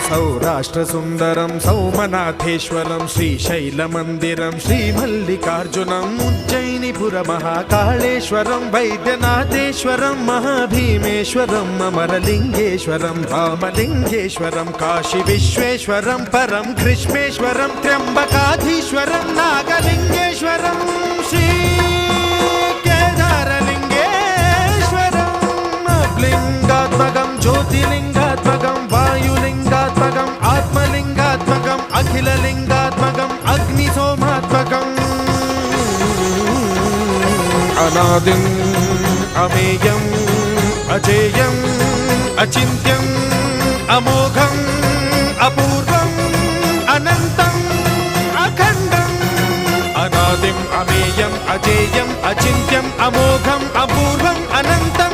सौराष्ट्रसुन्दरं सौमनाथेश्वरं श्रीशैलमन्दिरं श्रीमल्लिकार्जुनम् उज्जयिनीपुरमहाकाळेश्वरं वैद्यनाथेश्वरं महाभीमेश्वरम् अमरलिङ्गेश्वरं रामलिङ्गेश्वरं काशीविश्वेश्वरं परं ग्रीष्मेश्वरं त्र्यम्बकाधीश्वरं नागलिङ्गेश्वरं श्रीकेदारलिङ्गेश्वरं लिङ्गात्मकं ज्योतिलिङ्गात्मकं वायुलिङ्गात्मकम् आत्मलिङ्गात्मकम् अखिललिङ्गात्मकम् अग्निसोमात्मकम् अनादिम् अमेयम् अजेयम् अचिन्त्यम् अमोघम् अपूर्वम् अनन्तम् अखण्डम् अनादिम् अमेयम् अजेयम् अचिन्त्यम् अमोघम् अपूर्वम् अनन्तम्